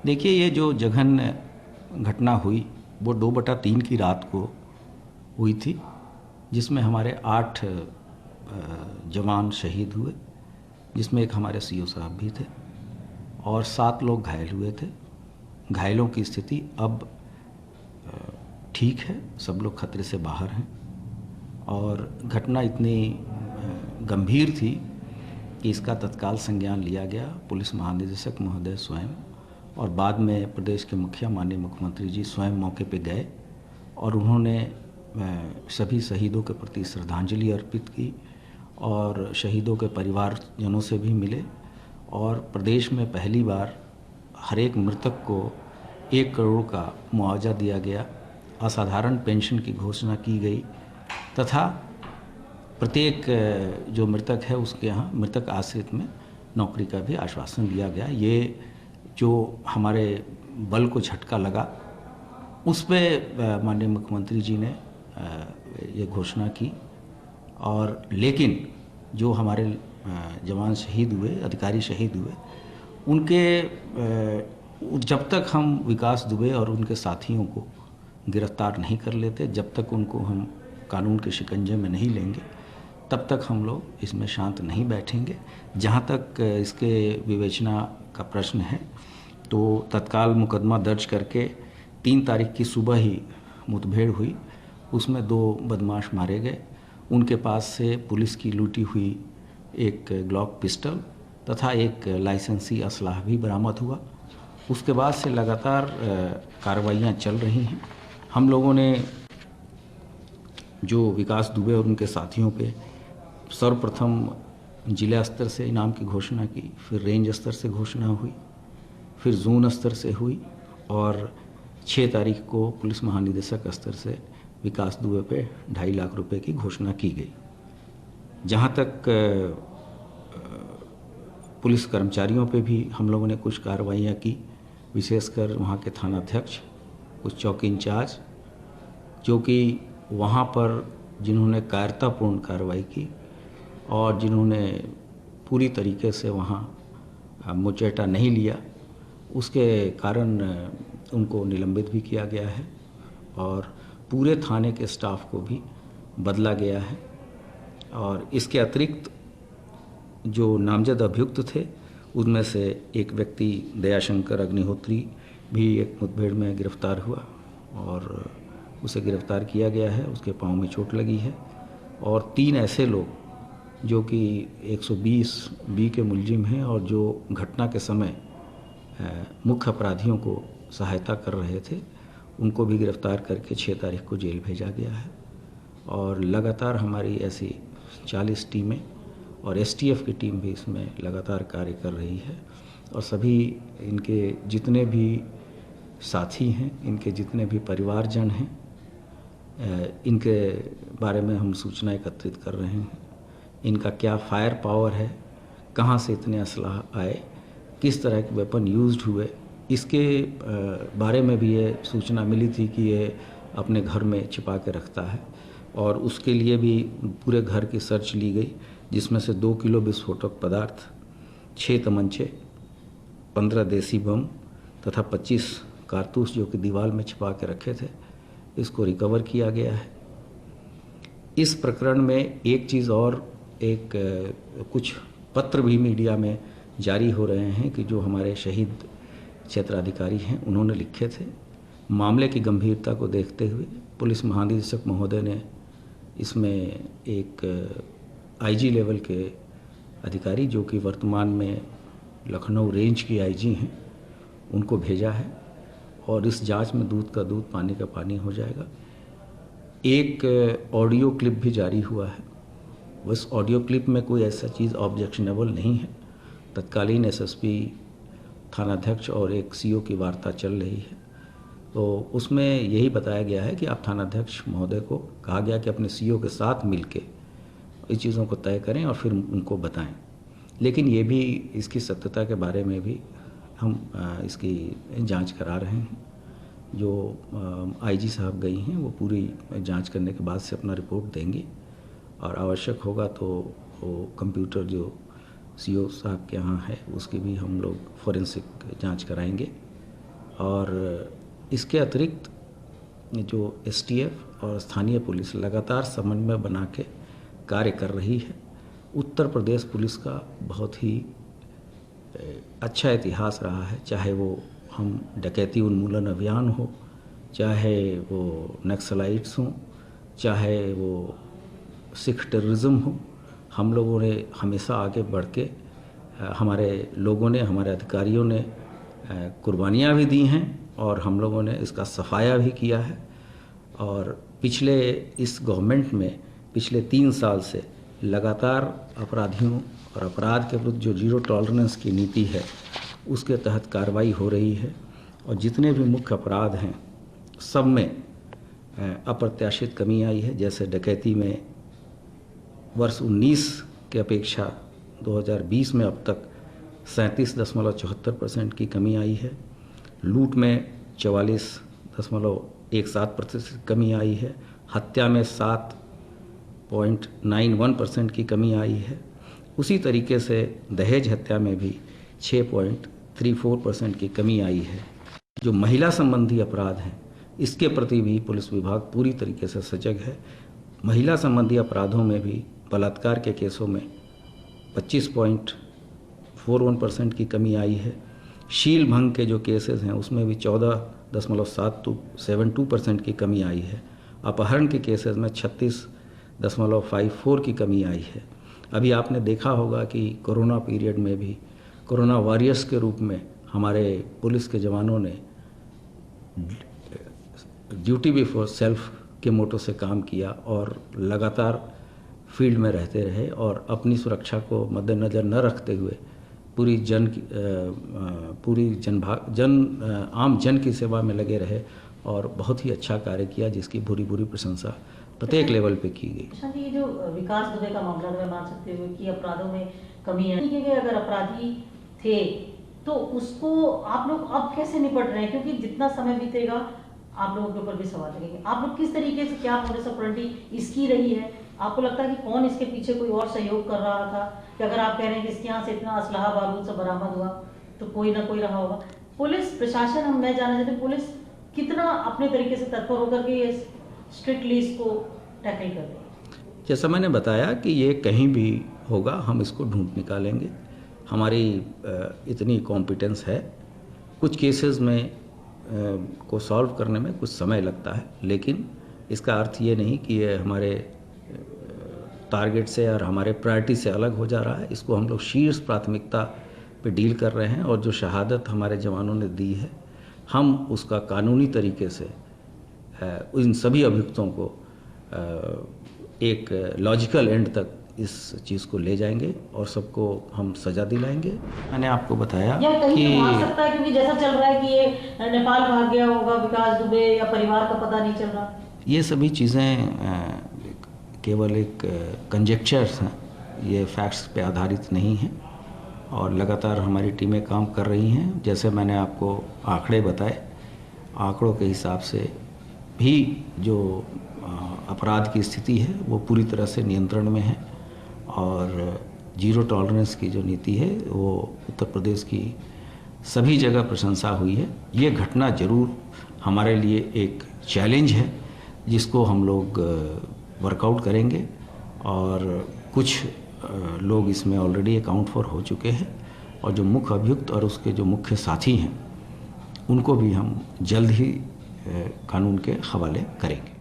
देखिए, ये जो जघन्य घटना हुई वो 2/3 की रात को हुई थी, जिसमें हमारे 8 जवान शहीद हुए, जिसमें एक हमारे सीओ साहब भी थे और 7 लोग घायल हुए थे। घायलों की स्थिति अब ठीक है, सब लोग खतरे से बाहर हैं और घटना इतनी गंभीर थी कि इसका तत्काल संज्ञान लिया गया। पुलिस महानिदेशक महोदय स्वयं और बाद में प्रदेश के मुखिया माननीय मुख्यमंत्री जी स्वयं मौके पर गए और उन्होंने सभी शहीदों के प्रति श्रद्धांजलि अर्पित की और शहीदों के परिवारजनों से भी मिले और प्रदेश में पहली बार हर एक मृतक को 1 करोड़ का मुआवजा दिया गया, असाधारण पेंशन की घोषणा की गई तथा प्रत्येक जो मृतक है उसके यहाँ मृतक आश्रित में नौकरी का भी आश्वासन दिया गया। ये जो हमारे बल को झटका लगा उस पे माननीय मुख्यमंत्री जी ने ये घोषणा की और लेकिन जो हमारे जवान शहीद हुए, अधिकारी शहीद हुए, उनके जब तक हम विकास दुबे और उनके साथियों को गिरफ्तार नहीं कर लेते, जब तक उनको हम कानून के शिकंजे में नहीं लेंगे, तब तक हम लोग इसमें शांत नहीं बैठेंगे। जहाँ तक इसके विवेचना का प्रश्न है तो तत्काल मुकदमा दर्ज करके 3 तारीख की सुबह ही मुठभेड़ हुई, उसमें 2 बदमाश मारे गए। उनके पास से पुलिस की लूटी हुई एक ग्लॉक पिस्टल तथा एक लाइसेंसी असलाह भी बरामद हुआ। उसके बाद से लगातार कार्रवाइयाँ चल रही हैं। हम लोगों ने जो विकास दुबे और उनके साथियों पे सर्वप्रथम जिला स्तर से इनाम की घोषणा की, फिर रेंज स्तर से घोषणा हुई, फिर जोन स्तर से हुई और 6 तारीख को पुलिस महानिदेशक स्तर से विकास दुबे पे 2.5 लाख रुपए की घोषणा की गई। जहाँ तक पुलिस कर्मचारियों पे भी हम लोगों ने कुछ कार्रवाइयाँ की, विशेषकर वहाँ के थानाध्यक्ष, कुछ चौकी इंचार्ज, जो कि वहाँ पर जिन्होंने कायरतापूर्ण कार्रवाई की और जिन्होंने पूरी तरीके से वहाँ मुचैटा नहीं लिया, उसके कारण उनको निलंबित भी किया गया है और पूरे थाने के स्टाफ को भी बदला गया है। और इसके अतिरिक्त जो नामजद अभियुक्त थे उनमें से एक व्यक्ति दयाशंकर अग्निहोत्री भी एक मुठभेड़ में गिरफ्तार हुआ और उसे गिरफ्तार किया गया है, उसके पाँव में चोट लगी है। और 3 ऐसे लोग जो कि 120 बी के मुलजिम हैं और जो घटना के समय मुख्य अपराधियों को सहायता कर रहे थे, उनको भी गिरफ्तार करके 6 तारीख को जेल भेजा गया है। और लगातार हमारी ऐसी 40 टीमें और एसटीएफ की टीम भी इसमें लगातार कार्य कर रही है और सभी इनके जितने भी साथी हैं, इनके जितने भी परिवारजन हैं, इनके बारे में हम सूचना एकत्रित कर रहे हैं। इनका क्या फायर पावर है, कहाँ से इतने असलाह आए, किस तरह के वेपन यूज्ड हुए, इसके बारे में भी ये सूचना मिली थी कि ये अपने घर में छिपा के रखता है और उसके लिए भी पूरे घर की सर्च ली गई, जिसमें से 2 किलो विस्फोटक पदार्थ, 6 तमंचे, 15 देसी बम तथा 25 कारतूस जो कि दीवार में छिपा के रखे थे, इसको रिकवर किया गया है। इस प्रकरण में एक चीज़ और, एक कुछ पत्र भी मीडिया में जारी हो रहे हैं कि जो हमारे शहीद क्षेत्राधिकारी हैं उन्होंने लिखे थे। मामले की गंभीरता को देखते हुए पुलिस महानिदेशक महोदय ने इसमें एक आईजी लेवल के अधिकारी, जो कि वर्तमान में लखनऊ रेंज की आईजी हैं, उनको भेजा है और इस जांच में दूध का दूध पानी का पानी हो जाएगा। एक ऑडियो क्लिप भी जारी हुआ है, उस ऑडियो क्लिप में कोई ऐसा चीज़ ऑब्जेक्शनेबल नहीं है। तत्कालीन एसएसपी, थानाध्यक्ष और एक सीओ की वार्ता चल रही है, तो उसमें यही बताया गया है कि आप थानाध्यक्ष महोदय को कहा गया कि अपने सीओ के साथ मिलके इस चीज़ों को तय करें और फिर उनको बताएं। लेकिन ये भी, इसकी सत्यता के बारे में भी हम इसकी जांच करा रहे हैं। जो आईजी साहब गई हैं वो पूरी जांच करने के बाद से अपना रिपोर्ट देंगी और आवश्यक होगा तो वो कंप्यूटर जो सीओ साहब के यहाँ है उसकी भी हम लोग फॉरेंसिक जांच कराएंगे और इसके अतिरिक्त जो एसटीएफ और स्थानीय पुलिस लगातार समन्वय बना के कार्य कर रही है। उत्तर प्रदेश पुलिस का बहुत ही अच्छा इतिहास रहा है, चाहे वो हम डकैती उन्मूलन अभियान हो, चाहे वो नक्सलाइट्स हों, चाहे वो सिख टेररिज्म हो। हम लोगों ने हमेशा आगे बढ़ के हमारे लोगों ने, हमारे अधिकारियों ने कुर्बानियाँ भी दी हैं और हम लोगों ने इसका सफाया भी किया है। और पिछले इस गवर्नमेंट में पिछले 3 साल से लगातार अपराधियों और अपराध के विरुद्ध जो जीरो टॉलरेंस की नीति है उसके तहत कार्रवाई हो रही है। और जितने भी मुख्य अपराध हैं सब में अप्रत्याशित कमी आई है। जैसे डकैती में वर्ष 19 के अपेक्षा 2020 में अब तक 37.74% की कमी आई है। लूट में 44.17% कमी आई है। हत्या में 7.91% की कमी आई है। उसी तरीके से दहेज हत्या में भी 6.34% की कमी आई है। जो महिला संबंधी अपराध हैं इसके प्रति भी पुलिस विभाग पूरी तरीके से सजग है। महिला संबंधी अपराधों में भी बलात्कार के केसों में 25.41% की कमी आई है। शील भंग के जो केसेस हैं उसमें भी 14.72% की कमी आई है। अपहरण के केसेस में 36.54 की कमी आई है। अभी आपने देखा होगा कि कोरोना पीरियड में भी कोरोना वॉरियर्स के रूप में हमारे पुलिस के जवानों ने ड्यूटी बिफोर सेल्फ के मोटो से काम किया और लगातार फील्ड में रहते रहे और अपनी सुरक्षा को मद्देनज़र न रखते हुए आम जन की सेवा में लगे रहे और बहुत ही अच्छा कार्य किया, जिसकी भूरी भूरी प्रशंसा प्रत्येक लेवल पे की गई। अच्छा, ये जो विकास दुबे का मामला अगर मान सकते हो कि अपराधों में कमी है, कि अगर अपराधी थे तो उसको आप लोग अब कैसे निपट रहे हैं? क्योंकि जितना समय बीतेगा आप लोगों के ऊपर भी सवाल लगेंगे। आप लोग किस तरीके से, क्या मोडस ऑपरेंडी इसकी रही है? आपको लगता है कि कौन इसके पीछे कोई और सहयोग कर रहा था? कि अगर आप कह रहे हैं कि इसके यहाँ से इतना असलहा बारूद से बरामद हुआ तो कोई ना कोई रहा होगा। पुलिस प्रशासन, मैं जानना चाहती हूँ पुलिस कितना अपने तरीके से तत्पर होकर के ये स्ट्रिक्टली इसको टैकल कर रही है? जैसा मैंने बताया कि ये कहीं भी होगा हम इसको ढूंढ निकालेंगे। हमारी इतनी कॉम्पिटेंस है। कुछ केसेस में को सॉल्व करने में कुछ समय लगता है, लेकिन इसका अर्थ ये नहीं कि ये हमारे टारगेट से और हमारे प्रायोरिटी से अलग हो जा रहा है। इसको हम लोग शीर्ष प्राथमिकता पे डील कर रहे हैं और जो शहादत हमारे जवानों ने दी है हम उसका कानूनी तरीके से इन सभी अभियुक्तों को एक लॉजिकल एंड तक इस चीज़ को ले जाएंगे और सबको हम सजा दिलाएंगे। मैंने आपको बताया कि हो सकता है क्योंकि जैसा चल रहा है कि ये नेपाल भाग गया होगा विकास दुबे या परिवार का पता नहीं चल रहा। ये सभी चीज़ें केवल एक कंजेक्चर्स हैं, ये फैक्ट्स पे आधारित नहीं हैं और लगातार हमारी टीमें काम कर रही हैं। जैसे मैंने आपको आंकड़े बताए, आंकड़ों के हिसाब से भी जो अपराध की स्थिति है वो पूरी तरह से नियंत्रण में है और जीरो टॉलरेंस की जो नीति है वो उत्तर प्रदेश की सभी जगह प्रशंसा हुई है। ये घटना जरूर हमारे लिए एक चैलेंज है जिसको हम लोग वर्कआउट करेंगे और कुछ लोग इसमें ऑलरेडी अकाउंट फॉर हो चुके हैं और जो मुख्य अभियुक्त और उसके जो मुख्य साथी हैं उनको भी हम जल्द ही कानून के हवाले करेंगे।